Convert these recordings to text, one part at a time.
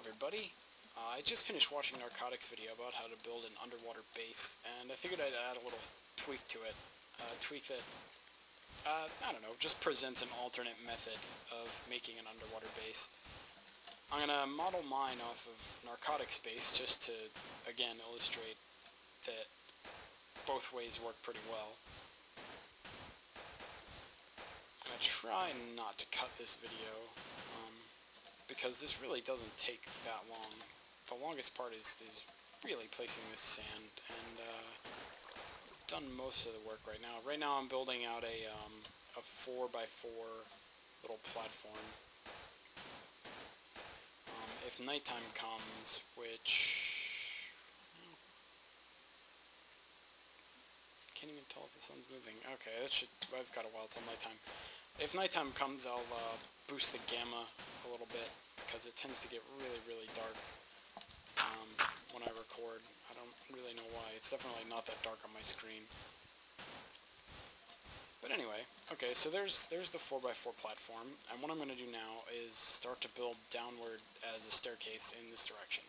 everybody. I just finished watching Narcotics video about how to build an underwater base, and I figured I'd add a little tweak to it. Tweak that, I don't know, just presents an alternate method of making an underwater base. I'm gonna model mine off of Narcotics base just to, again, illustrate that both ways work pretty well. I'm gonna try not to cut this video, because this really doesn't take that long. The longest part is really placing this sand, and I've done most of the work right now. Right now I'm building out a 4x4 little platform. If nighttime comes, which... can't even tell if the sun's moving. Okay, I've got a while till nighttime. If nighttime comes, I'll boost the gamma a little bit, because it tends to get really dark when I record. I don't really know why. It's definitely not that dark on my screen. But anyway, okay, so there's the 4x4 platform, and what I'm going to do now is start to build downward as a staircase in this direction.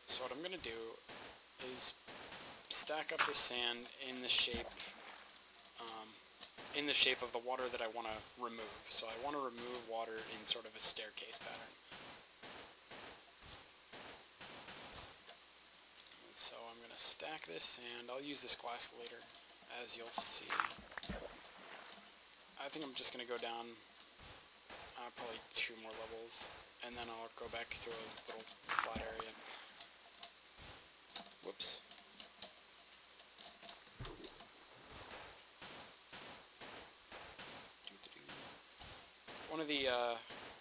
So what I'm going to do is stack up the sand in the shape of the water that I want to remove. So I want to remove water in sort of a staircase pattern. And so I'm going to stack this sand. I'll use this glass later, as you'll see. I think I'm just going to go down probably 2 more levels, and then I'll go back to a little flat area. Whoops. One of the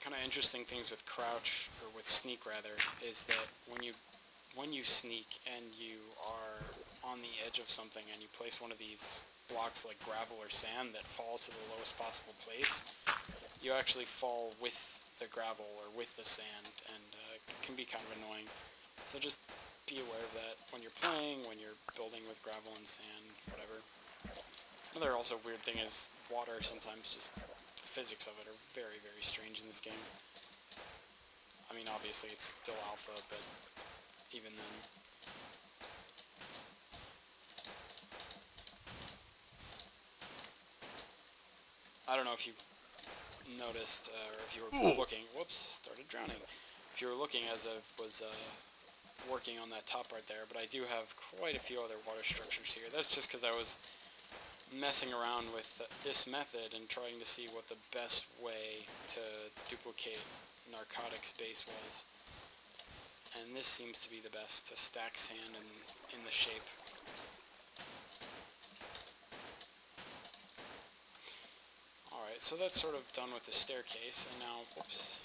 kind of interesting things with crouch, or with sneak rather, is that when you sneak and you are on the edge of something and you place one of these blocks like gravel or sand that fall to the lowest possible place, you actually fall with the gravel or with the sand, and it can be kind of annoying. So just be aware of that when you're playing, when you're building with gravel and sand, whatever. Another also weird thing is water sometimes just... physics of it are very strange in this game. I mean, obviously it's still alpha, but even then. I don't know if you noticed, or if you were looking. Whoops, started drowning. If you were looking as I was working on that top right there, but I do have quite a few other water structures here. That's just because I was messing around with this method and trying to see what the best way to duplicate Narcotics base was. And this seems to be the best, to stack sand in the shape. Alright, so that's sort of done with the staircase, and now, whoops.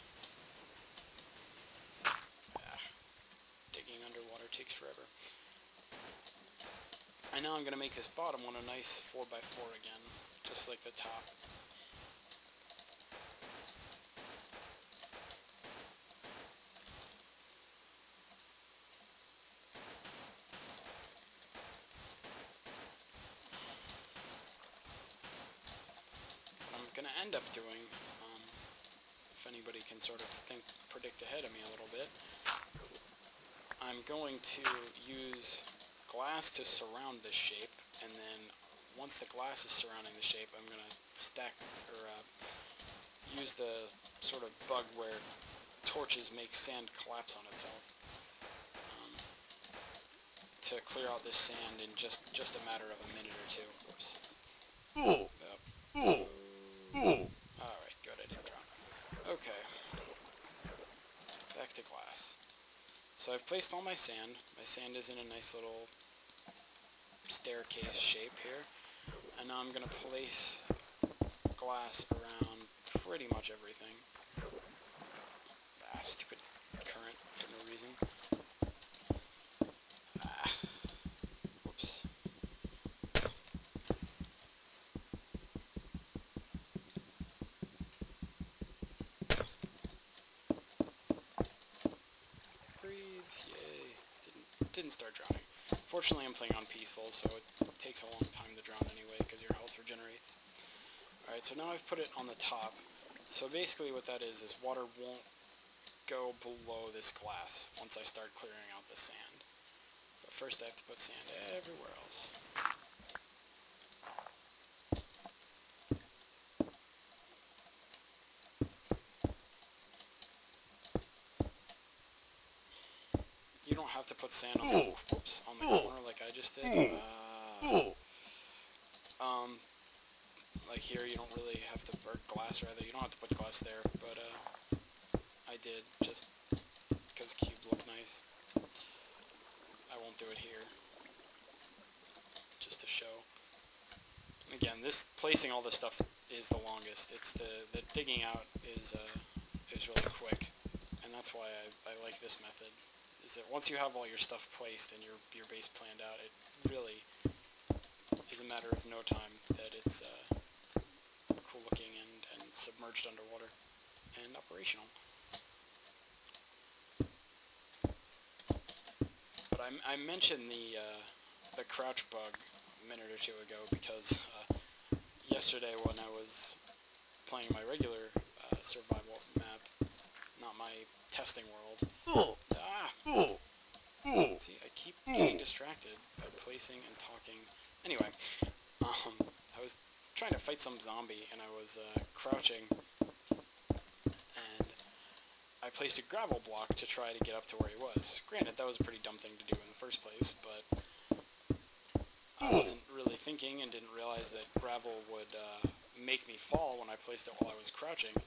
Digging underwater takes forever. And now I'm going to make this bottom one a nice 4x4 again, just like the top. What I'm going to end up doing, if anybody can sort of predict ahead of me a little bit, I'm going to use glass to surround this shape, and then once the glass is surrounding the shape, I'm going to stack, or use the sort of bug where torches make sand collapse on itself, to clear out this sand in just a matter of a minute or 2. Whoops. Alright, good, I didn't drown. Okay. Back to glass. So I've placed all my sand. My sand is in a nice little staircase shape here. And now I'm going to place glass around pretty much everything. Stupid current for no reason. Whoops. Breathe, yay. Didn't start drowning. Fortunately, I'm playing on peaceful, so it takes a long time to drown anyway, because your health regenerates. Alright, so now I've put it on the top. So basically what that is water won't go below this glass once I start clearing out the sand. But first I have to put sand everywhere else. You don't have to put sand on the, whoops, on the corner like I just did. Like here, you don't really have to, or glass rather, you don't have to put glass there, but I did just because cube looked nice. I won't do it here, just to show. Again, this placing all this stuff is the longest. It's the digging out is really quick, and that's why I like this method. Is that once you have all your stuff placed and your base planned out, it really is a matter of no time that it's cool looking and submerged underwater and operational. But I mentioned the crouch bug a minute or two ago because yesterday when I was playing my regular survival map, not my testing world. See, I keep getting distracted by placing and talking. Anyway, I was trying to fight some zombie and I was crouching, and I placed a gravel block to try to get up to where he was. Granted, that was a pretty dumb thing to do in the first place, but I wasn't really thinking and didn't realize that gravel would make me fall when I placed it while I was crouching.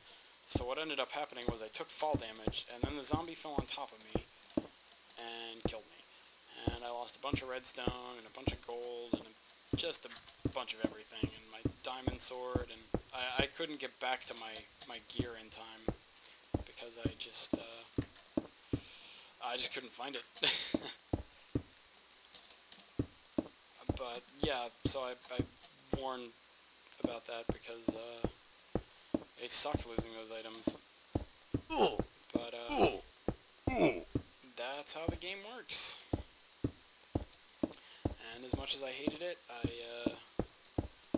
So what ended up happening was I took fall damage, and then the zombie fell on top of me and killed me. And I lost a bunch of redstone and a bunch of gold and just a bunch of everything, and my diamond sword, and I couldn't get back to my gear in time because I just couldn't find it. But yeah, so I warned about that because it sucked losing those items. But that's how the game works. And as much as I hated it, I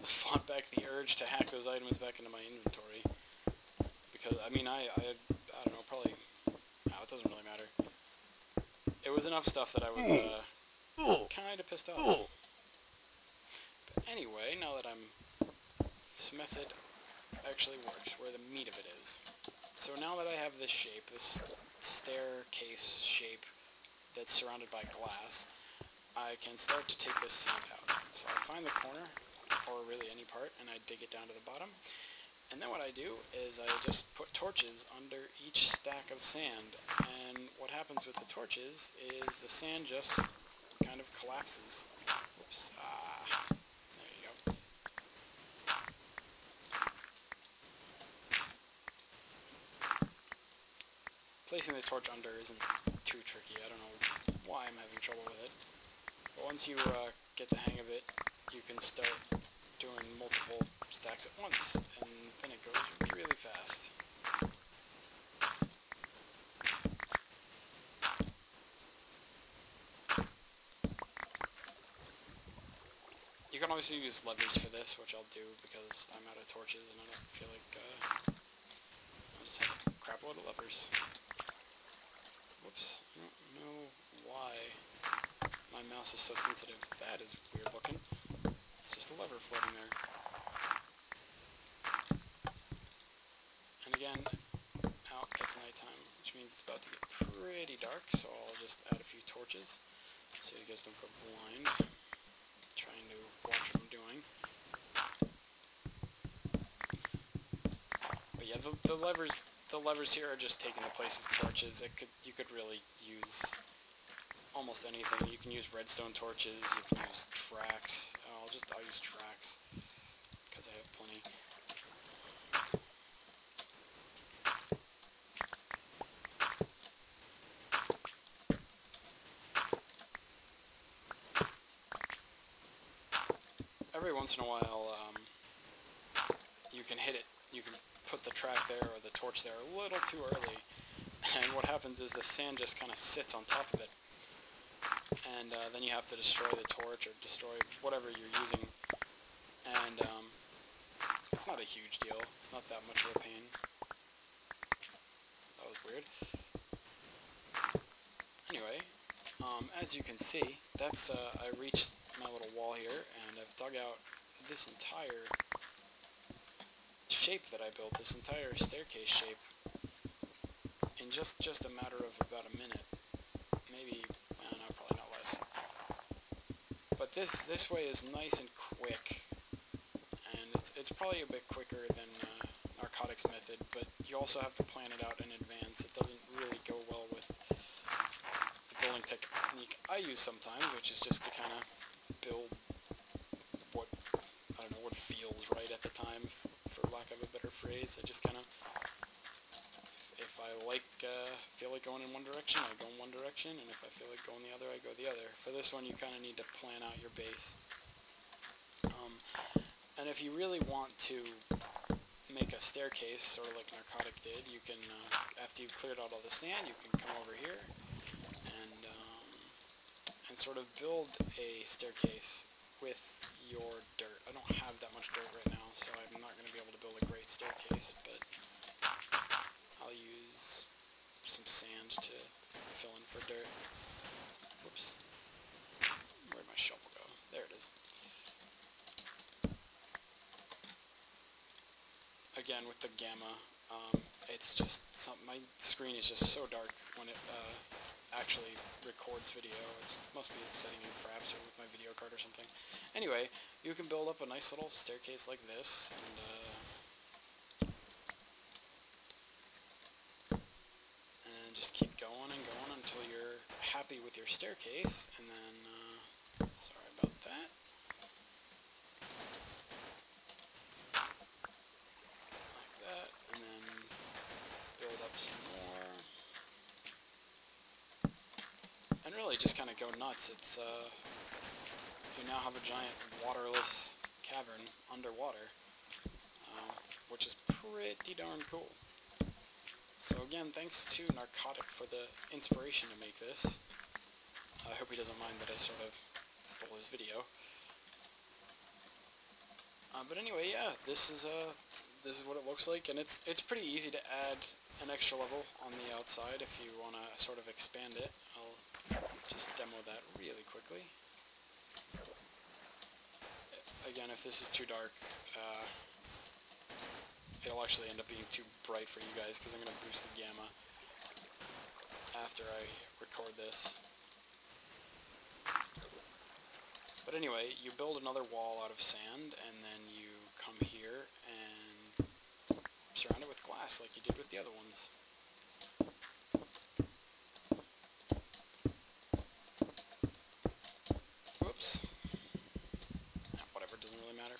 fought back the urge to hack those items back into my inventory. Because, I mean, I don't know, probably, no, it doesn't really matter. It was enough stuff that I was kind of pissed off. But anyway, now that this method actually works, where the meat of it is. So now that I have this shape, this staircase shape that's surrounded by glass, I can start to take this sand out. So I find the corner, or really any part, and I dig it down to the bottom. And then what I do is I just put torches under each stack of sand, and what happens with the torches is the sand just kind of collapses. Whoops. There you go. Placing the torch under isn't too tricky. I don't know why I'm having trouble with it. But once you get the hang of it, you can start doing multiple stacks at once, and then it goes really fast. You can also use levers for this, which I'll do because I'm out of torches and I don't feel like I'll just have a crap load of levers. Whoops, I don't know why my mouse is so sensitive. That is weird looking. It's just a lever floating there. And again, it's nighttime, which means it's about to get pretty dark, so I'll just add a few torches so you guys don't go blind trying to watch what I'm doing. But yeah, the levers here are just taking the place of torches. You could really use almost anything. You can use redstone torches, you can use tracks. I'll use tracks because I have plenty. Every once in a while, you can hit it. You can put the track there or the torch there a little too early, and what happens is the sand just kind of sits on top of it, and then you have to destroy the torch or destroy whatever you're using, and it's not a huge deal. It's not that much of a pain. That was weird. As you can see, that's I reached my little wall here, and I've dug out this entire shape that I built, this entire staircase shape, in just a matter of about a minute. Maybe, I don't know, probably not less. But this way is nice and quick, and it's probably a bit quicker than Narcotic's method, but you also have to plan it out in advance. It doesn't really go well with the building technique I use sometimes, which is just to kind of build what, I don't know, what feels right at the time, for lack of a better phrase. I just kind of, if I feel like going in one direction, I go in one direction, and if I feel like going the other, I go the other. For this one, you kind of need to plan out your base. And if you really want to make a staircase, sort of like Narcotic did, you can, after you've cleared out all the sand, you can come over here and sort of build a staircase with your dirt. I don't have that much dirt right now, so I'm not going to be able to build a great staircase, but I'll use some sand to fill in for dirt. Whoops. Where'd my shovel go? There it is. Again, with the gamma, it's just my screen is just so dark when it actually records video. It must be a setting in Fraps or with my video card or something. Anyway, you can build up a nice little staircase like this, and just keep going and going until you're happy with your staircase, and then, sorry about that. And then build up some more, and really just kind of go nuts. It's you now have a giant waterless cavern underwater, which is pretty darn cool. So again, thanks to Narcotic for the inspiration to make this. I hope he doesn't mind that I sort of stole his video. But anyway, yeah, this is what it looks like, and it's pretty easy to add an extra level on the outside if you want to sort of expand it. I'll just demo that really quickly. Again, if this is too dark, it'll actually end up being too bright for you guys, because I'm going to boost the gamma after I record this. But anyway, you build another wall out of sand, and then you come here and surround it with glass like you did with the other ones. Whoops. Whatever, doesn't really matter.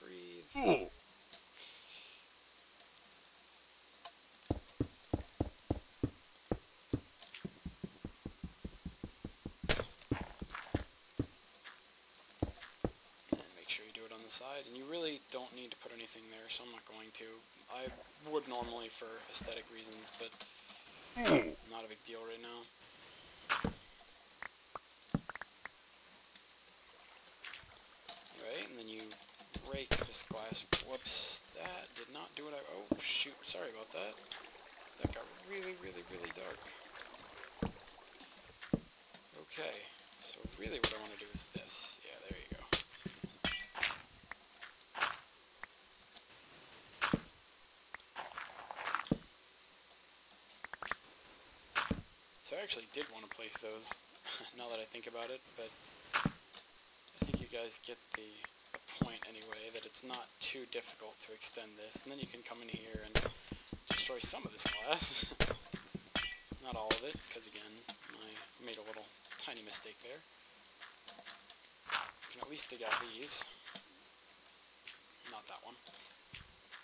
Breathe. Side, and you really don't need to put anything there, so I'm not going to. I would normally for aesthetic reasons, but not a big deal right now. Anyway, and then you rake this glass. Whoops, that did not do what I... Oh, shoot, sorry about that. That got really, really, really dark. Okay, so really what I want to do is this. Yeah, there you go. So I actually did want to place those, now that I think about it, but I think you guys get the point anyway, that it's not too difficult to extend this, and then you can come in here and destroy some of this glass. Not all of it, because again, I made a little tiny mistake there. You can at least dig out these. Not that one.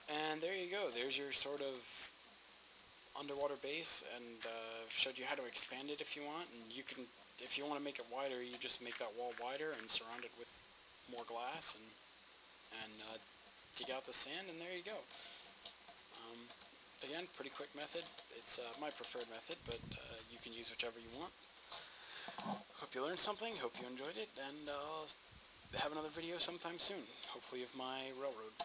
And there you go, there's your sort of underwater base, and showed you how to expand it if you want, and you can, if you want to make it wider, you just make that wall wider and surround it with more glass, and dig out the sand, and there you go. Again, pretty quick method. It's my preferred method, but you can use whichever you want. Hope you learned something, hope you enjoyed it, and I'll have another video sometime soon, hopefully of my railroad.